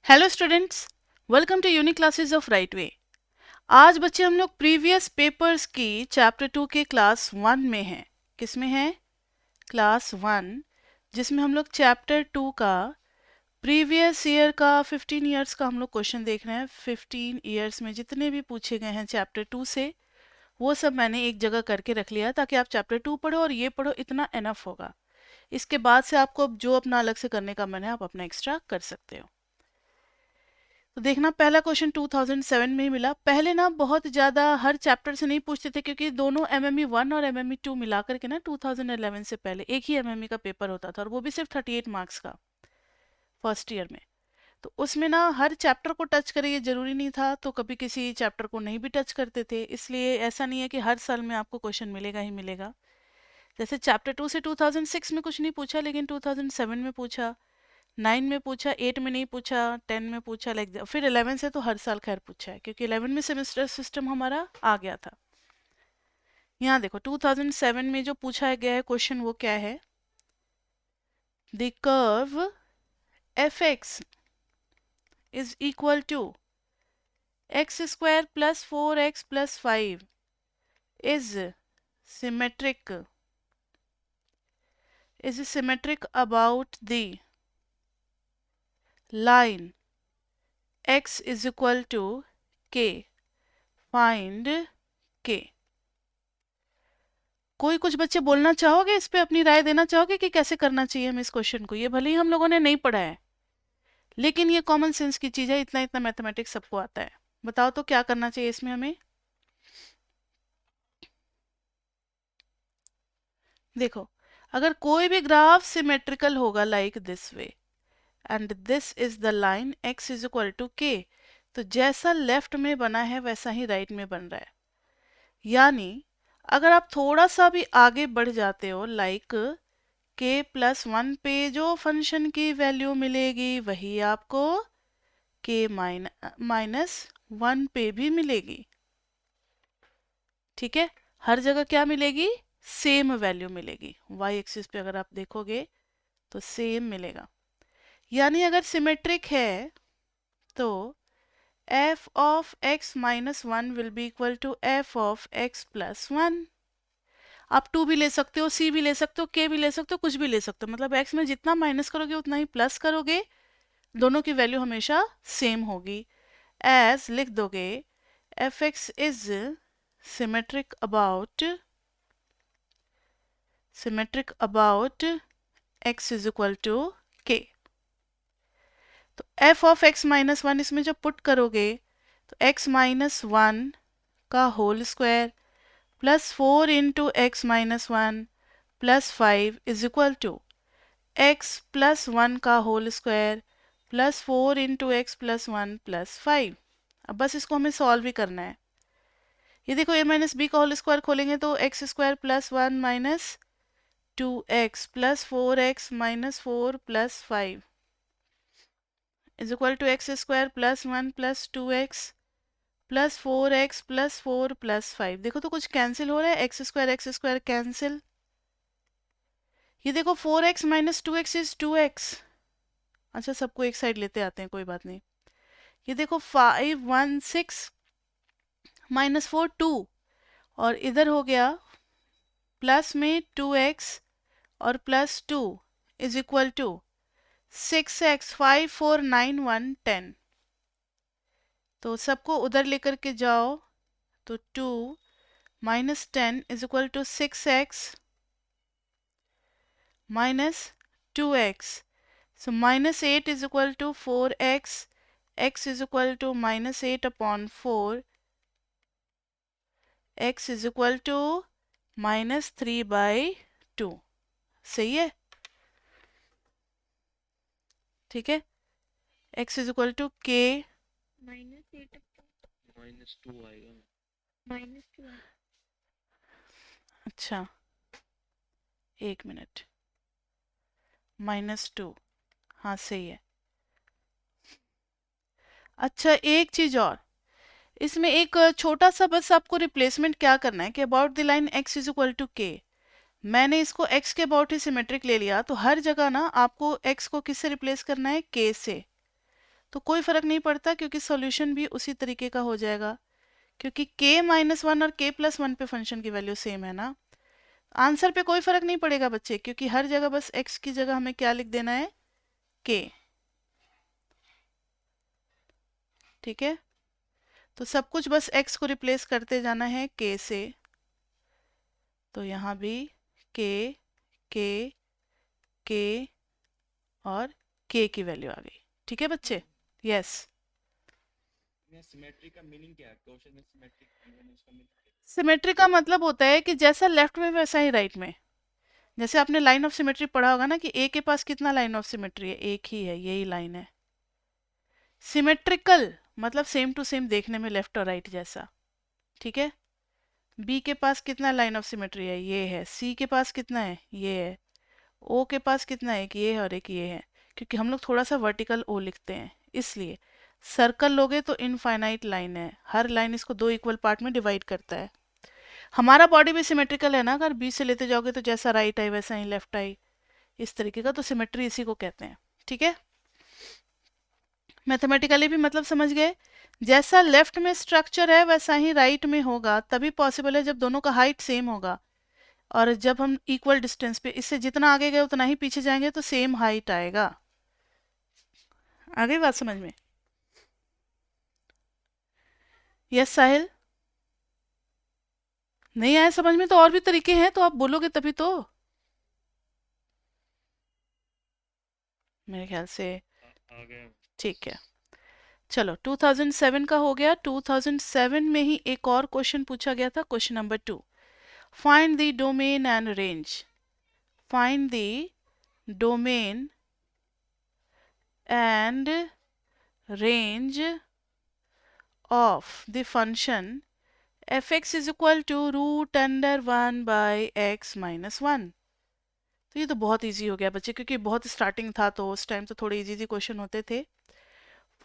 Hello students, welcome to unique classes of right way. आज बच्चे हम लोग प्रीवियस पेपर्स की चैप्टर 2 के क्लास 1 में हैं। किस में हैं? क्लास 1, जिसमें हम लोग चैप्टर 2 का प्रीवियस ईयर का 15 ईयर्स का हम लोग क्वेश्चन देख रहे हैं। 15 ईयर्स में जितने भी पूछे गए हैं चैप्टर 2 से, वो सब मैंने एक जगह करके रख लिया ताकि आप चैप्टर 2 पढ़ो और ये पढ़ो, इतना एनफ होगा। इसके बाद से आपको अब जो अपना अलग से करने का मन है आप अपना एक्स्ट्रा कर सकते हो। तो देखना, पहला क्वेश्चन 2007 में ही मिला। पहले ना बहुत ज़्यादा हर चैप्टर से नहीं पूछते थे, क्योंकि दोनों एमएमई 1 और एमएमई 2 मिला करके ना 2011 से पहले एक ही एमएमई का पेपर होता था, और वो भी सिर्फ 38 मार्क्स का फर्स्ट ईयर में। तो उसमें ना हर चैप्टर को टच करे ये जरूरी नहीं था, तो कभी किसी चैप्टर को नहीं भी टच करते थे। इसलिए ऐसा नहीं है कि हर साल में आपको क्वेश्चन मिलेगा ही मिलेगा। जैसे चैप्टर 2 से 2006 में कुछ नहीं पूछा, लेकिन 2007 में पूछा, 9 में पूछा, 8 में नहीं पूछा, 10 में पूछा, लाइक फिर 11 से तो हर साल खैर पूछा है, क्योंकि 11 में सेमेस्टर सिस्टम हमारा आ गया था। यहाँ देखो 2007 में जो पूछा गया है क्वेश्चन वो क्या है? The curve F x is equal to x square plus 4x plus 5 is symmetric about the line x is equal to k. Find k. कोई कुछ बच्चे बोलना चाहोगे इस पे, अपनी राय देना चाहोगे कि कैसे करना चाहिए हम इस क्वेश्चन को? ये भले ही हम लोगों ने नहीं पढ़ा है, लेकिन ये कॉमन सेंस की चीज है, इतना इतना मैथमेटिक्स सबको आता है। बताओ तो क्या करना चाहिए इसमें हमें? देखो, अगर कोई भी ग्राफ सिमेट्रिकल होगा like this way, and this is the line x is equal to k, तो जैसा लेफ्ट में बना है वैसा ही राइट में बन रहा है। यानी अगर आप थोड़ा सा भी आगे बढ़ जाते हो, लाइक k प्लस 1 पे जो फंक्शन की वैल्यू मिलेगी वही आपको k माइनस 1 पे भी मिलेगी। ठीक है, हर जगह क्या मिलेगी? सेम वैल्यू मिलेगी। y एक्सिस पे अगर आप देखोगे तो सेम मिलेगा। यानी अगर सिमेट्रिक है तो f of x minus 1 will be equal to f of x plus 1। आप 2 भी ले सकते हो, c भी ले सकते हो, k भी ले सकते हो, कुछ भी ले सकते हो। मतलब x में जितना माइनस करोगे उतना ही प्लस करोगे, दोनों की वैल्यू हमेशा सेम होगी। एज लिख दोगे F x is symmetric about x is equal to k। तो f ऑफ x माइनस 1 इसमें जब पुट करोगे तो x माइनस 1 का whole square plus 4 into X minus 1 plus 5 is equal to x plus 1 का whole square plus 4 into X plus 1 plus 5। अब बस इसको हमें सॉल्व ही करना है। ये देखो, a माइनस बी का होल स्क्वायर खोलेंगे तो X square plus 1 minus 2x plus 4x minus 4 plus 5 is equal to x square plus 1 plus 2x plus 4x plus 4 plus 5। देखो तो कुछ कैंसिल हो रहा है, एक्स स्क्वायर कैंसिल। ये देखो 4x minus 2x is 2x। अच्छा, सबको एक साइड लेते आते हैं, कोई बात नहीं। ये देखो 5 1 6 माइनस 4 2, और इधर हो गया प्लस में 2x और plus 2 is equal to 6x 5 4 9 1 10। तो सबको उधर लेकर के जाओ तो 2 minus 10 is equal to 6x minus 2x. So minus 8 is equal to 4x. X is equal to minus 8 upon 4. X is equal to minus 3 by 2. सही है? ठीक है, x is equal to k minus 2 आएगा। अच्छा, एक minute, -2, हाँ सही है। अच्छा, एक चीज और, इसमें एक छोटा सा बस आपको रिप्लेसमेंट क्या करना है कि about the line x is equal to k, मैंने इसको x के अबाउट ही सिमेट्रिक ले लिया, तो हर जगह ना आपको x को किससे रिप्लेस करना है? k से। तो कोई फर्क नहीं पड़ता क्योंकि सॉल्यूशन भी उसी तरीके का हो जाएगा, क्योंकि k-1 और k+1 पे फंक्शन की वैल्यू सेम है ना। आंसर पे कोई फर्क नहीं पड़ेगा बच्चे, क्योंकि हर जगह बस x की जगह हमें क्या लिख देना है, k। ठीक है, तो सब कुछ बस x को रिप्लेस करते जाना है k से। तो यहाँ भी k, k, k और k की वैल्यू आ गई। ठीक है बच्चे, यस। सिमेट्री का मीनिंग क्या है? क्वेश्चन में सिमेट्री उसका मीनिंग क्या सिमेट्री का मतलब होता है कि जैसा लेफ्ट में वैसा ही राइट में। जैसे आपने लाइन ऑफ सिमेट्री पढ़ा होगा ना कि ए के पास कितना लाइन ऑफ सिमेट्री है, एक ही है, यही लाइन है। सिमेट्रिकल मतलब सेम टू सेम देखने में, लेफ्ट और राइट जैसा। ठीक है, बी के पास कितना लाइन ऑफ सिमेट्री है, ये है। सी के पास कितना है, ये है। ओ के पास कितना है, एक ये है और एक ये है, क्योंकि हम लोग थोड़ा सा वर्टिकल ओ लिखते हैं इसलिए। सर्कल लोगे तो इनफाइनाइट लाइन है, हर लाइन इसको दो इक्वल पार्ट में डिवाइड करता है। हमारा बॉडी भी सिमेट्रिकल है ना, अगर बी से लेते जाओगे तो जैसा राइट आई वैसा ही लेफ्ट आई, इस तरीके का, तो सिमेट्री इसी को कहते हैं। ठीक है, मैथमेटिकली भी मतलब समझ गए। जैसा लेफ्ट में स्ट्रक्चर है वैसा ही राइट में होगा, तभी पॉसिबल है जब दोनों का हाइट सेम होगा। और जब हम इक्वल डिस्टेंस पे, इससे जितना आगे गए उतना ही पीछे जाएंगे तो सेम हाइट आएगा। आ गई बात समझ में? यस साहिल, नहीं आया समझ में तो और भी तरीके हैं, तो आप बोलोगे तभी तो। मेरे ख्याल से आ गया। ठीक है। चलो 2007 का हो गया। 2007 में ही एक और क्वेश्चन पूछा गया था, question number 2। Find the domain and range. Find the domain and range of the function fx is equal to root under 1 by x minus 1। तो ये तो बहुत इजी हो गया बच्चे, क्योंकि बहुत स्टार्टिंग था तो उस टाइम तो थोड़े इजी इजी क्वेश्चन होते थे।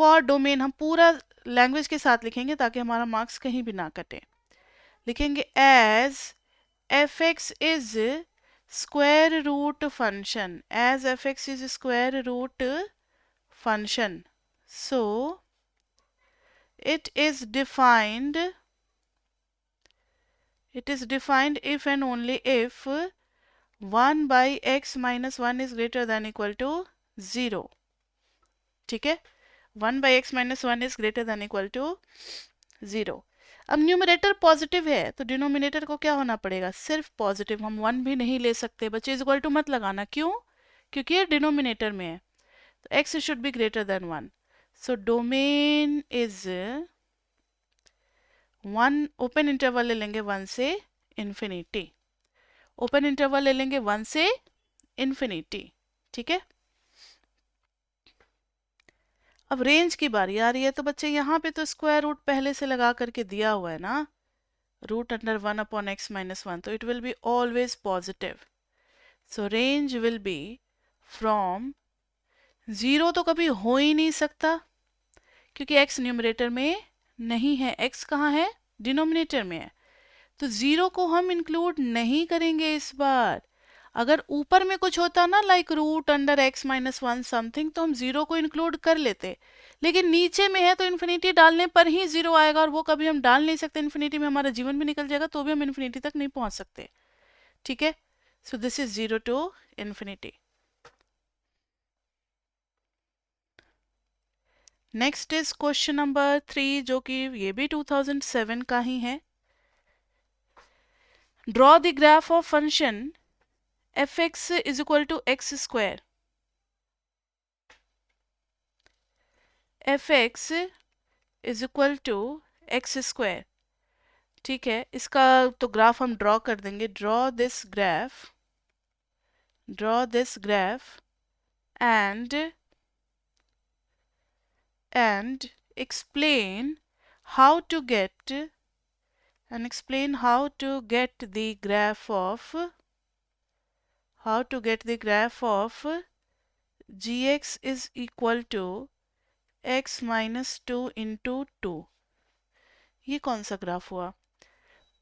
फॉर डोमेन हम पूरा लैंग्वेज के साथ लिखेंगे ताकि हमारा मार्क्स कहीं भी ना कटे। लिखेंगे as F x is square root function, as F x is square root function, so it is defined if and only if 1 by x minus 1 is greater than equal to 0। ठीक है, 1 by x minus 1 is greater than equal to 0। अब numerator positive है तो denominator को क्या होना पड़ेगा, सिर्फ पॉजिटिव। हम 1 भी नहीं ले सकते बच्चे, इज इक्वल टू मत लगाना। क्यों? क्योंकि ये डिनोमिनेटर में है, तो x should be greater than 1। So domain is 1, open interval ले लेंगे 1 से इन्फिनिटी, ओपन इंटरवल ले लेंगे 1 से इन्फिनिटी। ठीक है, अब रेंज की बारी आ रही है, तो बच्चे यहाँ पे तो स्क्वायर रूट पहले से लगा करके दिया हुआ है ना, root under 1 upon X minus 1, तो it will be always positive. So range will be from 0, तो कभी हो ही नहीं सकता क्योंकि x न्यूमरेटर में नहीं है, x कहाँ है, डिनोमिनेटर में है, तो 0 को हम इंक्लूड नहीं करेंगे इस बार। अगर ऊपर में कुछ होता ना, like root under X minus 1 something, तो हम 0 को इंक्लूड कर लेते, लेकिन नीचे में है तो इन्फिनिटी डालने पर ही 0 आएगा, और वो कभी हम डाल नहीं सकते। इन्फिनिटी में हमारा जीवन भी निकल जाएगा तो भी हम इन्फिनिटी तक नहीं पहुंच सकते। ठीक है, so this is 0 to infinity. Next is question number 3, जो कि ये भी 2007 का ही है। Draw the graph of function fx is equal to x square, fx is equal to x square। ठीक है, इसका तो ग्राफ हम ड्रॉ कर देंगे। Draw this graph and explain how to get the graph of gx is equal to x minus 2 into 2। ये कौन सा ग्राफ हुआ?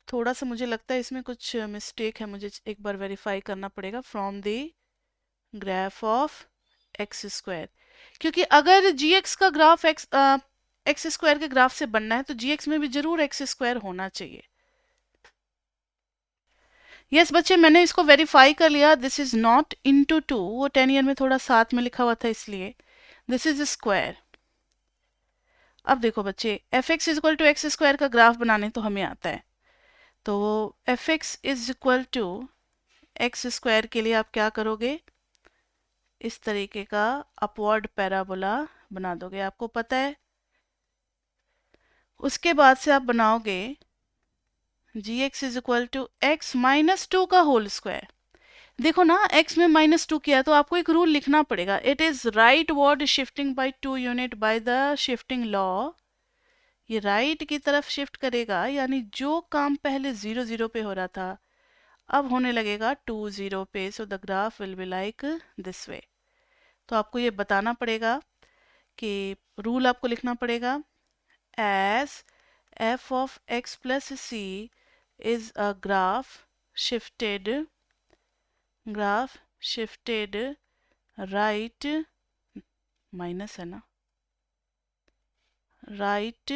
थोड़ा सा मुझे लगता है इसमें कुछ मिस्टेक है, मुझे एक बार वेरीफाई करना पड़ेगा। From the graph of x square, क्योंकि अगर जी एक्स का ग्राफ एक्स स्क्वायर के ग्राफ से बनना है तो जी एक्स में भी जरूर एक्स स्क्वायर होना चाहिए। यस बच्चे, मैंने इसको वेरीफाई कर लिया। This is not into two, वो 10 ईयर में थोड़ा साथ में लिखा हुआ था इसलिए। This is square. अब देखो बच्चे, F x is equal to x square का ग्राफ बनाने तो हमें आता है। तो F x is equal to x square के लिए आप क्या करोगे, इस तरीके का अपवर्ड पैराबोला बना दोगे, आपको पता है। उसके बाद से आप बनाओगे g x is equal to x minus two का होल स्क्वायर। देखो ना, x में माइनस टू किया तो आपको एक रूल लिखना पड़ेगा। It is rightward shifting by 2 unit by the shifting law. ये राइट की तरफ शिफ्ट करेगा, यानी जो काम पहले 0 0 पे हो रहा था अब होने लगेगा 2 0 पे। So the graph will be like this वे। तो आपको ये बताना पड़ेगा कि रूल आपको लिखना पड़ेगा as f of x plus c is a graph shifted right, minus है ना, राइट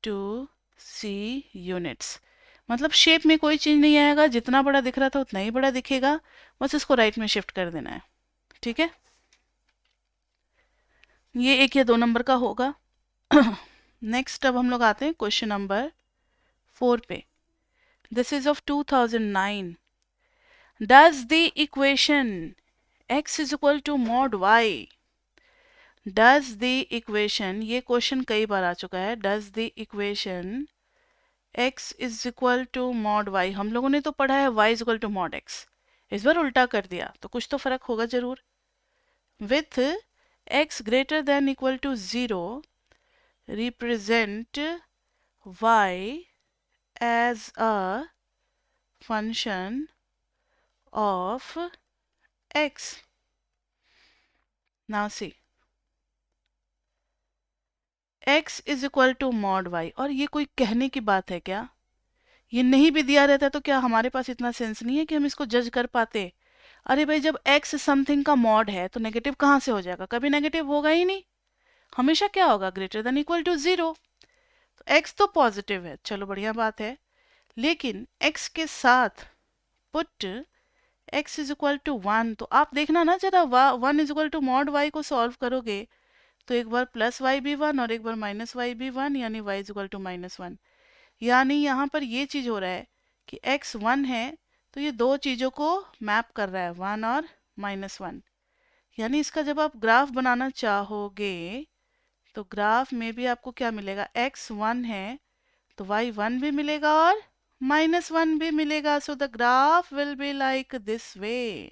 टू सी यूनिट्स। मतलब शेप में कोई चेंज नहीं आएगा, जितना बड़ा दिख रहा था उतना ही बड़ा दिखेगा, बस इसको राइट में शिफ्ट कर देना है। ठीक है, ये 1 या 2 नंबर का होगा। नेक्स्ट अब हम लोग आते हैं क्वेश्चन नंबर 4 पे। This is of 2009। Does the equation x is equal to mod y, does the equation, ये क्वेश्चन कई बार आ चुका है, does the equation x is equal to mod y, हम लोगों ने तो पढ़ा है y is equal to mod x, इस बार उल्टा कर दिया तो कुछ तो फर्क होगा जरूर। With x greater than equal to 0 represent y as a function of x. Now see, x is equal to mod y, और ये कोई कहने की बात है क्या? ये नहीं भी दिया रहता तो क्या हमारे पास इतना सेंस नहीं है कि हम इसको जज कर पाते? अरे भाई, जब x समथिंग का मॉड है तो नेगेटिव कहाँ से हो जाएगा? कभी नेगेटिव होगा ही नहीं, हमेशा क्या होगा, ग्रेटर देन इक्वल टू 0। तो x तो पॉजिटिव है, चलो बढ़िया बात है। लेकिन x के साथ put x is equal to 1, तो आप देखना ना जरा, 1 is equal to mod y को सॉल्व करोगे तो एक बार प्लस वाई भी 1 और एक बार माइनस वाई भी 1, यानी y is equal to minus 1। यानी यहाँ पर ये चीज हो रहा है कि x 1 है तो ये दो चीजों को मैप कर रहा है, 1 और माइनस 1। यानी इसका जब आप ग्राफ बनाना चाहोगे तो ग्राफ में भी आपको क्या मिलेगा, x 1 है तो y 1 भी मिलेगा और माइनस 1 भी मिलेगा। So the graph will be like this वे।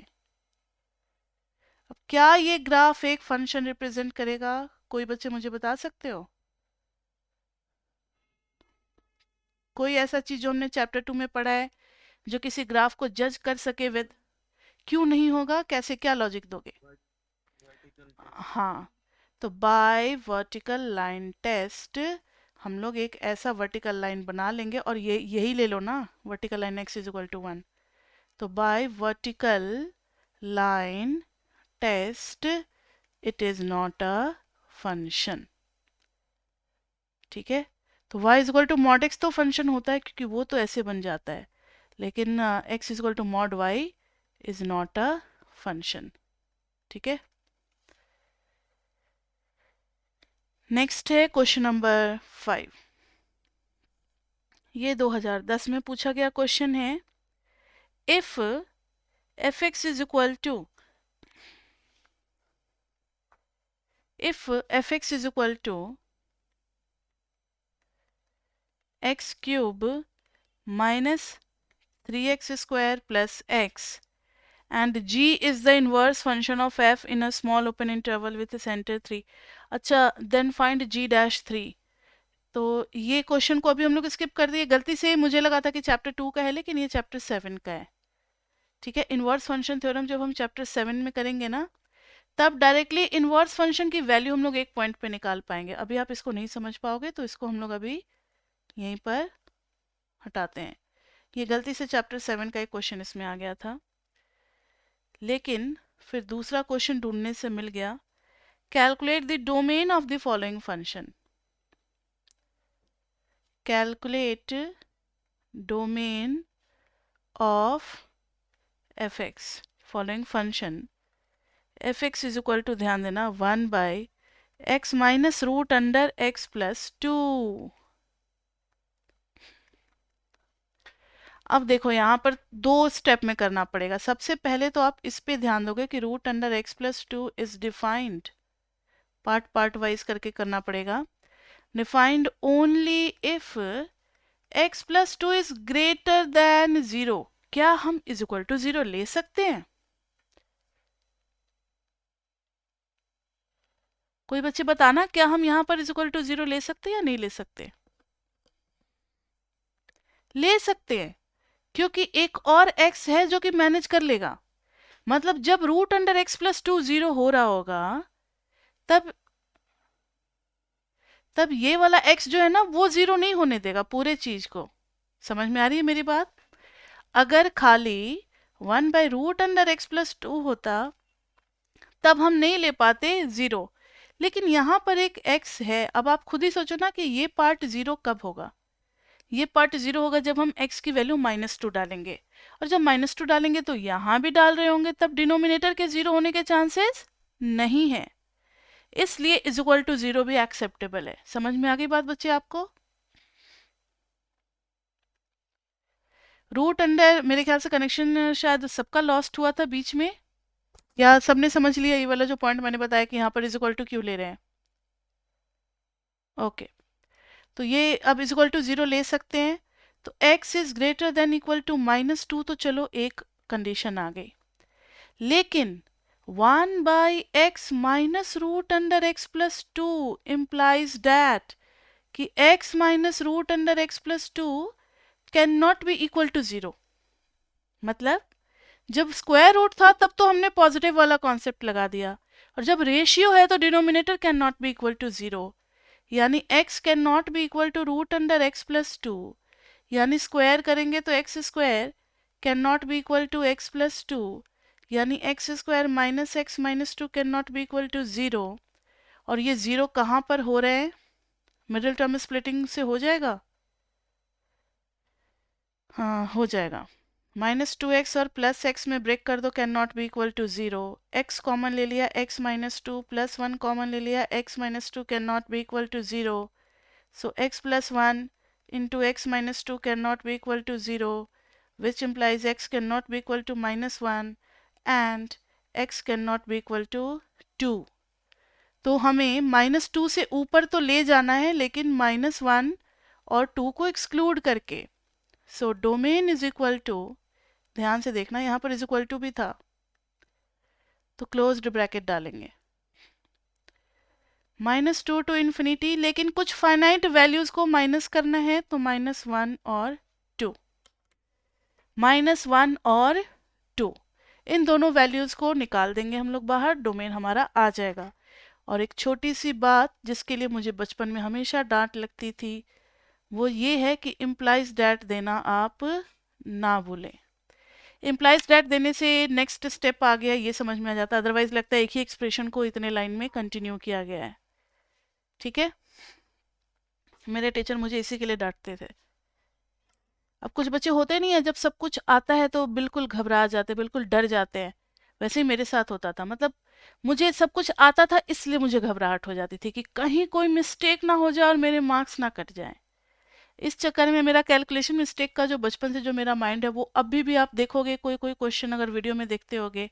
अब क्या ये ग्राफ एक फंक्शन रिप्रेजेंट करेगा? कोई बच्चे मुझे बता सकते हो? कोई ऐसा चीज जो हमने चैप्टर 2 में पढ़ा है जो किसी ग्राफ को जज कर सके विद? क्यों नहीं होगा, कैसे, क्या लॉजिक दोगे? वर्टिकल हाँ, तो बाय वर्टिकल लाइन टेस्ट हम लोग एक ऐसा वर्टिकल लाइन बना लेंगे, और ये यही ले लो ना, vertical line x is equal to 1। तो by vertical line test it is not a function. ठीक है, तो y is equal to mod x तो फंक्शन होता है क्योंकि वो तो ऐसे बन जाता है, लेकिन x is equal to mod y is not a function. ठीक है, नेक्स्ट है क्वेश्चन नंबर 5। ये 2010 में पूछा गया क्वेश्चन है। If F x is equal to, if F x is equal to X cube minus 3x square plus x and g is the inverse function of f in a small open interval with a center 3। अच्छा, then find g dash 3। तो ये question को अभी हम लोग skip कर दिए, गलती से मुझे लगा था कि चैप्टर 2 का है लेकिन ये चैप्टर 7 का है। ठीक है, इनवर्स फंक्शन थ्योरम जब हम चैप्टर 7 में करेंगे ना, तब डायरेक्टली इनवर्स फंक्शन की वैल्यू हम लोग एक पॉइंट पे निकाल पाएंगे। अभी आप इसको नहीं समझ पाओगे तो इसको हम लोग अभी यहीं पर हटाते हैं। ये गलती से चैप्टर 7 का एक क्वेश्चन इसमें आ गया था, लेकिन फिर दूसरा क्वेश्चन ढूंढने से मिल गया, calculate the domain of the following function. Calculate domain of F X following function. F x is equal to, ध्यान देना, 1/x minus root under x plus 2। अब देखो यहाँ पर दो स्टेप में करना पड़ेगा। सबसे पहले तो आप इस पे ध्यान दोगे कि root under x plus 2 is defined, part wise करके करना पड़ेगा। Defined only if x plus 2 is greater than 0। क्या हम इज इक्वल टू 0 ले सकते हैं? कोई बच्चे बताना, क्या हम यहाँ पर इज इक्वल टू 0 ले सकते हैं या नहीं ले सकते? ले सकते हैं, क्योंकि एक और x है जो कि मैनेज कर लेगा। मतलब जब रूट अंडर x प्लस 2 0 हो रहा होगा, तब ये वाला x जो है ना वो 0 नहीं होने देगा पूरे चीज को। समझ में आ रही है मेरी बात? अगर खाली 1/√x+2 होता तब हम नहीं ले पाते 0, लेकिन यहाँ पर एक x है। अब आप खुद ही सोचो ना कि ये पार्ट 0 कब होगा। ये पार्ट 0 होगा जब हम x की वैल्यू -2 डालेंगे, और जब -2 डालेंगे तो यहाँ भी डाल रहे होंगे, तब डिनोमिनेटर के 0 होने के चांसेस नहीं है। इसलिए इज इक्वल टू 0 भी एक्सेप्टेबल है। समझ में आ गई बात बच्चे आपको? रूट अंडर, मेरे ख्याल से कनेक्शन शायद सबका लॉस्ट हुआ था बीच में, या सबने समझ लिया ये वाला जो पॉइंट मैंने बताया कि यहाँ पर इज इक्वल टू क्यों ले रहे हैं? ओके, तो ये अब इज इक्वल टू 0 ले सकते हैं। तो x is greater than equal to -2, तो चलो एक कंडीशन आ गई। लेकिन 1/x minus root under x plus 2 implies that कि x minus root under x plus 2 can not be equal to 0। मतलब जब स्क्वायर रूट था तब तो हमने पॉजिटिव वाला कॉन्सेप्ट लगा दिया, और जब रेशियो है तो denominator can not be equal to 0, यानी x can not be equal to root under x plus 2, यानी स्क्वायर करेंगे तो x square can not be equal to x plus 2, यानी x square minus x minus 2 can not be equal to 0। और ये 0 कहाँ पर हो रहे हैं? मिडिल टर्म स्प्लिटिंग से हो जाएगा। हाँ, हो जाएगा। -2x और +x में ब्रेक कर दो, can not be equal to 0। x common ले लिया, x -2 प्लस 1 कॉमन ले लिया, x -2 can not be equal to 0। So x plus 1 into x -2 can not be equal to 0, which implies x can not be equal to -1 and x can not be equal to 2। तो हमें -2 से ऊपर तो ले जाना है, लेकिन -1 और 2 को एक्सक्लूड करके। So domain is equal to, ध्यान से देखना यहाँ पर इज इक्वल टू भी था, तो क्लोज्ड ब्रैकेट डालेंगे, -2 टू इन्फिनिटी, लेकिन कुछ फाइनाइट वैल्यूज को माइनस करना है, तो -1 और 2, -1 और 2 इन दोनों वैल्यूज को निकाल देंगे हम लोग बाहर, डोमेन हमारा आ जाएगा। और एक छोटी सी बात जिसके लिए मुझे बचपन में हमेशा डांट लगती थी, वो ये है कि इम्प्लाइज डैट देना आप ना भूलें। इम्प्लाइज डैट देने से नेक्स्ट स्टेप आ गया ये समझ में आ जाता है, अदरवाइज लगता है एक ही एक्सप्रेशन को इतने लाइन में कंटिन्यू किया गया है। ठीक है, मेरे टीचर मुझे इसी के लिए डांटते थे। अब कुछ बच्चे होते नहीं है, जब सब कुछ आता है तो बिल्कुल घबरा जाते, बिल्कुल डर जाते हैं। वैसे ही मेरे साथ होता था। मतलब मुझे सब कुछ आता था, इसलिए मुझे घबराहट हो जाती थी कि कहीं कोई मिस्टेक ना हो जाए और मेरे मार्क्स ना कट जाएं। इस चक्कर में मेरा कैलकुलेशन मिस्टेक का जो बचपन से जो मेरा माइंड है, वो अभी भी आप देखोगे, कोई कोई क्वेश्चन अगर वीडियो में देखते होगे,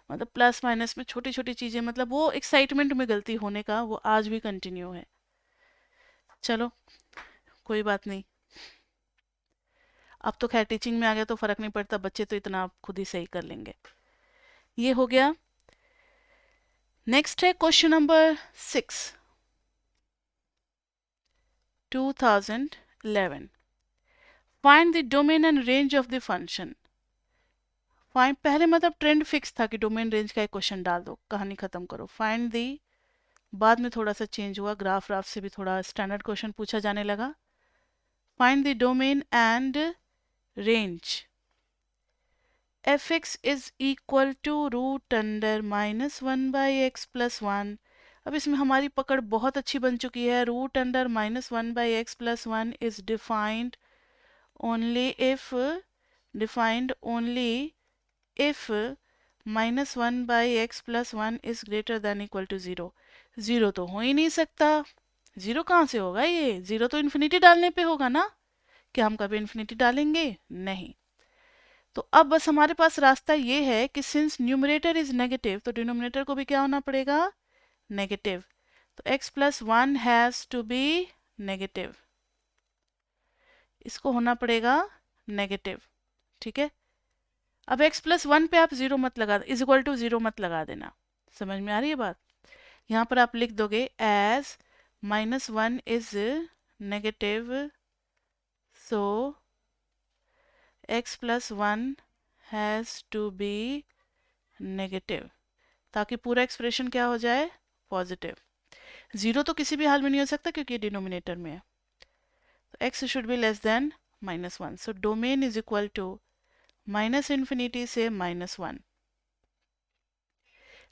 मतलब प्लस माइनस में छोटी छोटी चीज़ें, मतलब वो एक्साइटमेंट में गलती होने का वो आज भी कंटिन्यू है। चलो कोई बात नहीं, अब तो खैर टीचिंग में आ गया तो फर्क नहीं पड़ता, बच्चे तो इतना आप खुद ही सही कर लेंगे। ये हो गया। नेक्स्ट है question number 6, 2011। Find the domain and range of the function. Find, पहले मतलब ट्रेंड फिक्स था कि डोमेन रेंज का एक क्वेश्चन डाल दो, कहानी खत्म करो। फाइंड दी, बाद में थोड़ा सा चेंज हुआ, ग्राफ राफ से भी थोड़ा स्टैंडर्ड क्वेश्चन पूछा जाने लगा। Find the domain and range F x is equal to root under -1/x+1। अब इसमें हमारी पकड़ बहुत अच्छी बन चुकी है। Root under -1/x+1 is defined only if -1/x+1 is greater than equal to 0। 0 तो हो ही नहीं सकता। 0 कहाँ से होगा? ये 0 तो इन्फिनिटी डालने पे होगा ना। क्या हम कभी इन्फिनिटी डालेंगे? नहीं। तो अब बस हमारे पास रास्ता ये है कि सिंस न्यूमरेटर इज नेगेटिव तो डिनोमिनेटर को भी क्या होना पड़ेगा? नेगेटिव। तो x+1 has to be negative, इसको होना पड़ेगा नेगेटिव। ठीक है। अब x+1 पे आप जीरो मत लगा, इज इक्वल टू 0 मत लगा देना। समझ में आ रही है बात? यहाँ पर आप लिख दोगे as -1 is negative so x+1 has to be negative, ताकि पूरा एक्सप्रेशन क्या हो जाए? पॉजिटिव। 0 तो किसी भी हाल में नहीं हो सकता क्योंकि ये डिनोमिनेटर में है। तो x should be less than -1। So domain is equal to -∞ से -1।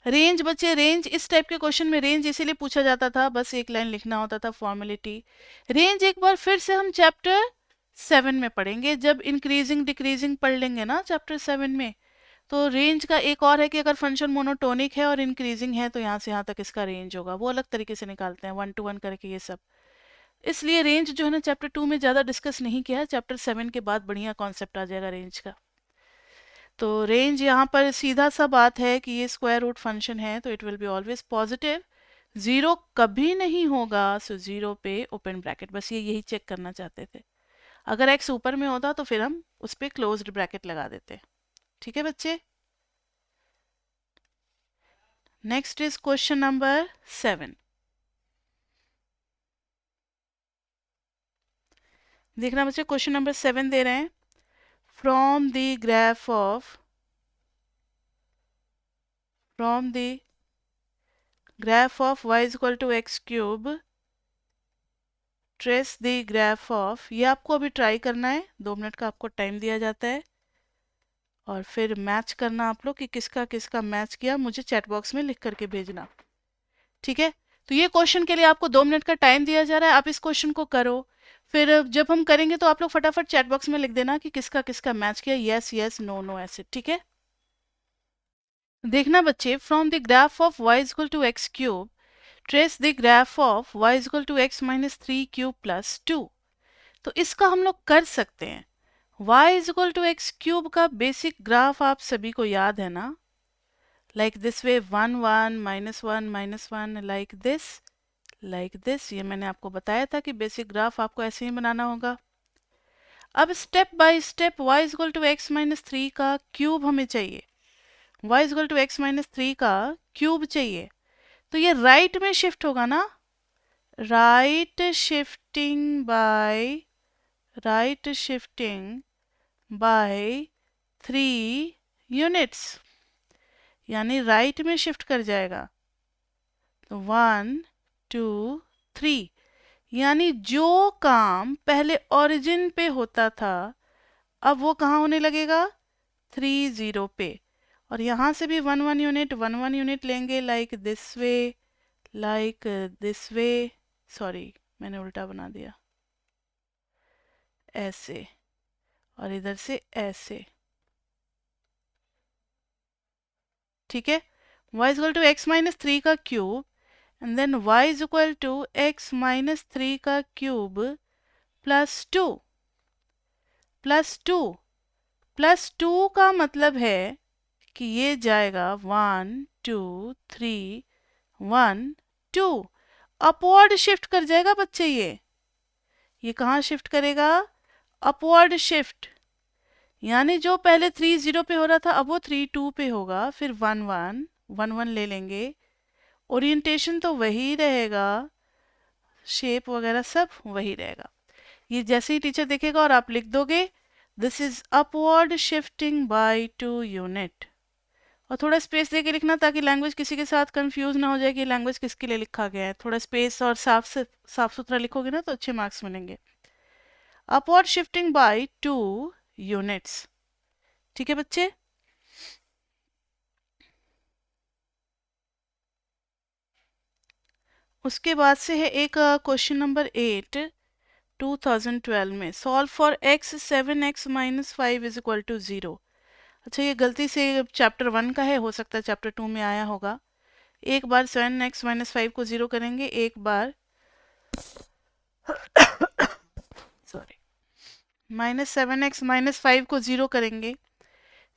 रेंज बच्चे, रेंज इस टाइप के क्वेश्चन में रेंज इसीलिए पूछा जाता था, बस एक लाइन लिखना होता था फॉर्मेलिटी। रेंज एक बार फिर से हम चैप्टर 7 में पढ़ेंगे, जब इंक्रीजिंग डिक्रीजिंग पढ़ लेंगे ना चैप्टर 7 में। तो रेंज का एक और है कि अगर फंक्शन मोनोटोनिक है और इंक्रीजिंग है तो यहाँ से यहाँ तक इसका रेंज होगा, वो अलग तरीके से निकालते हैं 1 to 1 करके ये सब। इसलिए रेंज जो है ना चैप्टर 2 में ज़्यादा डिस्कस नहीं किया है, चैप्टर 7 के बाद बढ़िया कॉन्सेप्ट आ जाएगा रेंज का। तो रेंज यहाँ पर सीधा सा बात है कि ये स्क्वायर रूट फंक्शन है तो it will be always positive. 0 कभी नहीं होगा, सो 0 पे ओपन ब्रैकेट, बस ये यही चेक करना चाहते थे। अगर x ऊपर में होता तो फिर हम उस पर क्लोज्ड ब्रैकेट लगा देते। ठीक है बच्चे। Next is question number 7। देखना बच्चे, क्वेश्चन नंबर 7 दे रहे हैं। From the graph of y is equal to x cube, trace the graph of, ये आपको अभी ट्राई करना है, 2 मिनट का आपको टाइम दिया जाता है और फिर मैच करना आप लोग कि किसका किसका मैच किया, मुझे चैट बॉक्स में लिख करके भेजना। ठीक है। तो ये क्वेश्चन के लिए आपको 2 मिनट का टाइम दिया जा रहा है, आप इस क्वेश्चन को करो, फिर जब हम करेंगे तो आप लोग फटाफट चैट बॉक्स में लिख देना कि किसका किसका मैच किया, यस यस नो नो ऐसे। ठीक है। देखना बच्चे, from the graph of y is equal to x cube, trace the graph of y is equal to x minus 3 cube plus 2। तो इसका हम लोग कर सकते हैं। y is equal to x cube का बेसिक ग्राफ आप सभी को याद है ना, like this way 1 1 -1 -1 like this. ये मैंने आपको बताया था कि बेसिक ग्राफ आपको ऐसे ही बनाना होगा। अब step by step y is equal to x minus 3 का क्यूब हमें चाहिए, y is equal to x minus 3 का क्यूब चाहिए। तो ये राइट में शिफ्ट होगा ना, राइट शिफ्टिंग बाय 3 यूनिट्स, यानी राइट में शिफ्ट कर जाएगा। तो 1 2 3, यानी जो काम पहले ओरिजिन पे होता था अब वो कहाँ होने लगेगा? 3 0 पे। और यहाँ से भी 1 1 यूनिट लेंगे, लाइक दिस वे, सॉरी मैंने उल्टा बना दिया, ऐसे, और इधर से ऐसे। ठीक है। y is equal to x minus 3 का cube and then y is equal to x minus 3 का क्यूब प्लस 2 का मतलब है कि ये जाएगा 1 2 3 1 2, अपवर्ड शिफ्ट कर जाएगा बच्चे। ये कहाँ शिफ्ट करेगा? अपवर्ड शिफ्ट, यानी जो पहले 3 0 पे हो रहा था अब वो 3 2 पे होगा, फिर 1 1 ले लेंगे। ओरिएंटेशन तो वही रहेगा, शेप वगैरह सब वही रहेगा। ये जैसे ही टीचर देखेगा और आप लिख दोगे this is upward shifting by 2 unit, और थोड़ा स्पेस दे के लिखना ताकि लैंग्वेज किसी के साथ कंफ्यूज ना हो जाए कि लैंग्वेज किसके लिए लिखा गया है। थोड़ा स्पेस और साफ सुथरा लिखोगे ना तो अच्छे मार्क्स मिलेंगे। Upward shifting by 2 units. ठीक है बच्चे। उसके बाद से है एक क्वेश्चन नंबर 8 2012 में, solve for x 7x minus 5 is equal to 0। अच्छा, ये गलती से चैप्टर 1 का है, हो सकता है चैप्टर 2 में आया होगा। एक बार 7x माइनस 5 को 0 करेंगे, एक बार सॉरी माइनस 7x माइनस 5 को 0 करेंगे,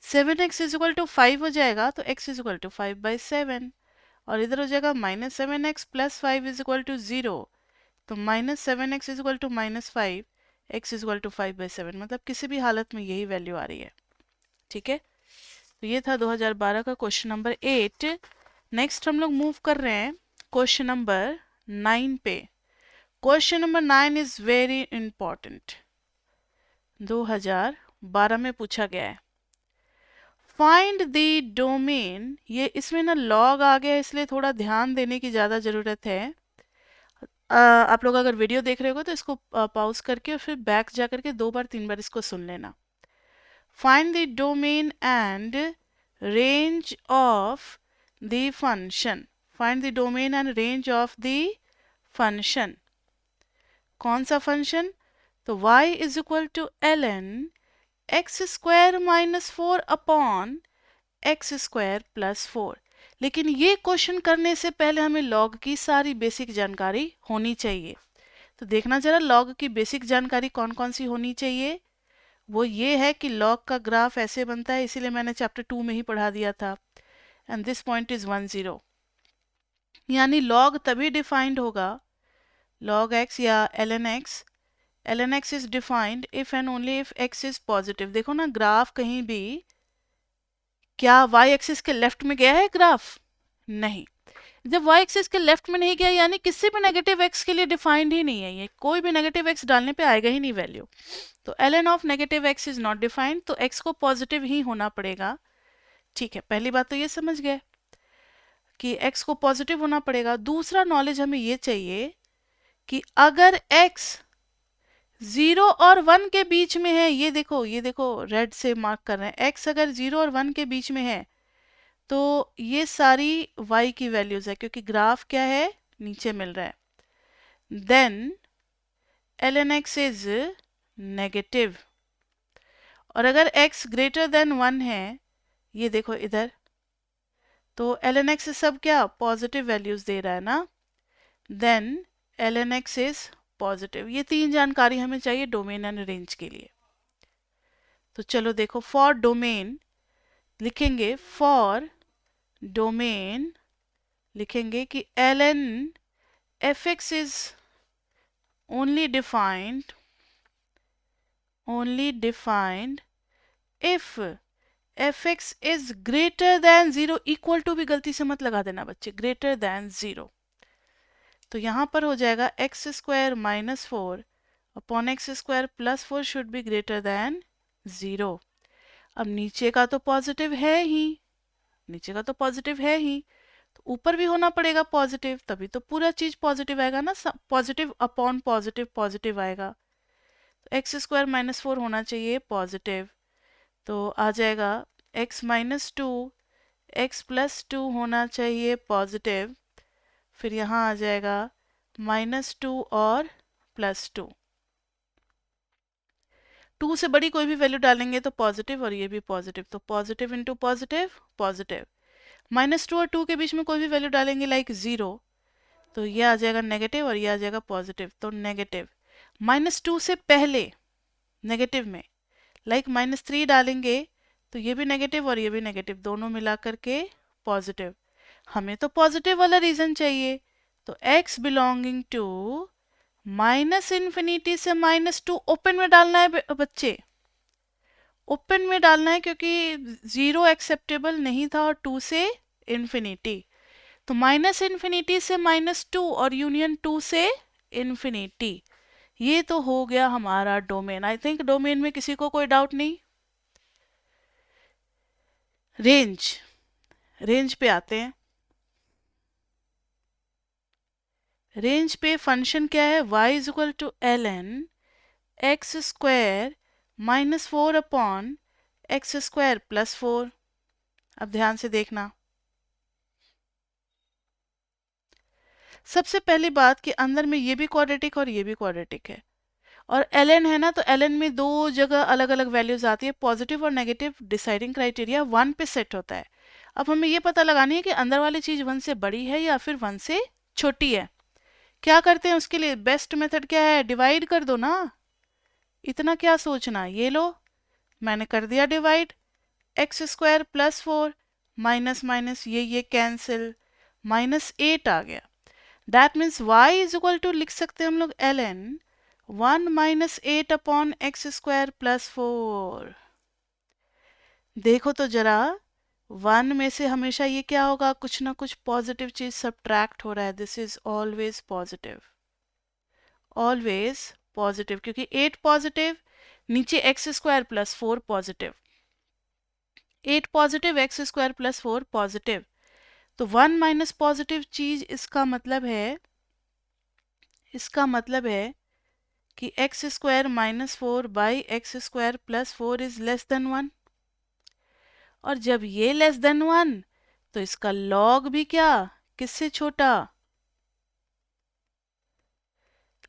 7x इज इक्वल टू 5 हो जाएगा, तो x इज इक्वल टू 5/7। और इधर हो जाएगा minus 7x plus 5 is equal to 0, तो minus 7x is equal to minus 5, x is equal to 5/7, मतलब किसी भी हालत में यही वैल्यू आ रही है। ठीक है, तो ये था 2012 का क्वेश्चन नंबर 8। नेक्स्ट हम लोग मूव कर रहे हैं क्वेश्चन नंबर 9 पे। Question number 9 is very important, 2012 में पूछा गया है। फाइंड द डोमेन, ये इसमें ना लॉग आ गया इसलिए थोड़ा ध्यान देने की ज़्यादा ज़रूरत है। आप लोग अगर वीडियो देख रहे हो तो इसको पॉज करके और फिर बैक जा करके 2 बार 3 बार इसको सुन लेना। Find the domain and range of the function. Find the domain and range of the function. कौन सा फंक्शन? तो y is equal to ln x square minus 4 upon X square plus 4। लेकिन ये क्वेश्चन करने से पहले हमें लॉग की सारी बेसिक जानकारी होनी चाहिए। तो देखना जरा लॉग की बेसिक जानकारी कौन कौन सी होनी चाहिए। वो ये है कि लॉग का ग्राफ ऐसे बनता है, इसीलिए मैंने चैप्टर 2 में ही पढ़ा दिया था। एंड दिस पॉइंट इज 1 0, यानी लॉग तभी डिफाइंड होगा, लॉग एक्स या ln x is defined if and only if x is positive. देखो ना ग्राफ कहीं भी क्या y एक्सिस के लेफ्ट में गया है ग्राफ? नहीं। जब y एक्सिस के लेफ्ट में नहीं गया यानी किसी भी नेगेटिव x के लिए डिफाइंड ही नहीं है, ये कोई भी नेगेटिव x डालने पे आएगा ही नहीं वैल्यू। तो ln of negative x is not defined, तो x को पॉजिटिव ही होना पड़ेगा। ठीक है, पहली बात तो ये समझ गए कि x को पॉजिटिव होना पड़ेगा। दूसरा नॉलेज हमें ये चाहिए कि अगर x 0 और 1 के बीच में है, ये देखो रेड से मार्क कर रहे हैं, x अगर 0 और 1 के बीच में है तो ये सारी y की वैल्यूज है, क्योंकि ग्राफ क्या है, नीचे मिल रहा है। Then ln x is negative, और अगर x ग्रेटर देन 1 है, ये देखो इधर, तो ln x सब क्या पॉजिटिव वैल्यूज दे रहा है ना। Then ln x is positive. ये तीन जानकारी हमें चाहिए डोमेन एंड रेंज के लिए। तो चलो देखो, फॉर डोमेन लिखेंगे, फॉर डोमेन लिखेंगे कि ln fx is only defined if fx is greater than 0, equal to भी गलती से मत लगा देना बच्चे, ग्रेटर देन 0। तो यहाँ पर हो जाएगा x square minus 4 upon X square plus 4 should be greater than 0। अब नीचे का तो पॉजिटिव है ही, नीचे का तो पॉजिटिव है ही, तो ऊपर भी होना पड़ेगा पॉजिटिव, तभी तो पूरा चीज पॉजिटिव आएगा ना, पॉजिटिव अपॉन पॉजिटिव पॉजिटिव आएगा। तो एक्स स्क्वायर माइनस 4 होना चाहिए पॉजिटिव, तो आ जाएगा x माइनस 2, एक्स प्लस 2 होना चाहिए पॉजिटिव, फिर यहाँ आ जाएगा -2 और +2। 2 से बड़ी कोई भी वैल्यू डालेंगे तो पॉजिटिव, और ये भी पॉजिटिव, तो पॉजिटिव इंटू पॉजिटिव पॉजिटिव। -2 और 2 के बीच में कोई भी वैल्यू डालेंगे लाइक 0, तो ये आ जाएगा नेगेटिव और ये आ जाएगा पॉजिटिव, तो नेगेटिव। -2 से पहले नेगेटिव में लाइक -3 डालेंगे तो ये भी नेगेटिव और ये भी नेगेटिव, दोनों मिला करके पॉजिटिव। हमें तो पॉजिटिव वाला रीजन चाहिए, तो x बिलोंगिंग टू -∞ से -2 ओपन में डालना है बच्चे, ओपन में डालना है, क्योंकि 0 एक्सेप्टेबल नहीं था और 2 से इन्फिनिटी, तो -∞ से -2 और यूनियन 2 से इन्फिनिटी। ये तो हो गया हमारा डोमेन। आई थिंक डोमेन में किसी को कोई डाउट नहीं। रेंज पे आते हैं। रेंज पे फंक्शन क्या है, y is equal to ln X square minus 4 upon X square plus 4। अब ध्यान से देखना, सबसे पहली बात कि अंदर में ये भी क्वाड्रेटिक और ये भी क्वाड्रेटिक है, और ln है ना, तो ln में दो जगह अलग अलग वैल्यूज आती है, पॉजिटिव और नेगेटिव डिसाइडिंग क्राइटेरिया 1 पे सेट होता है। अब हमें ये पता लगानी है कि अंदर वाली चीज 1 से बड़ी है या फिर 1 से छोटी है। क्या करते हैं उसके लिए? बेस्ट मेथड क्या है? डिवाइड कर दो ना, इतना क्या सोचना। ये लो, मैंने कर दिया divide, X square plus 4 minus minus ये कैंसिल, -8 आ गया। That means y is equal to, लिख सकते हैं हम लोग ln 1 minus 8 upon X square plus 4। देखो तो जरा, 1 में से हमेशा ये क्या होगा, कुछ ना कुछ पॉजिटिव चीज सब्ट्रैक्ट हो रहा है। This is always positive, always positive, क्योंकि 8 पॉजिटिव, नीचे x square plus 4 positive, 8 positive, x square plus 4 positive. तो 1 माइनस पॉजिटिव चीज, इसका मतलब है कि x square minus 4 by x square plus 4 is less than 1। और जब ये लेस देन 1, तो इसका लॉग भी क्या, किससे छोटा,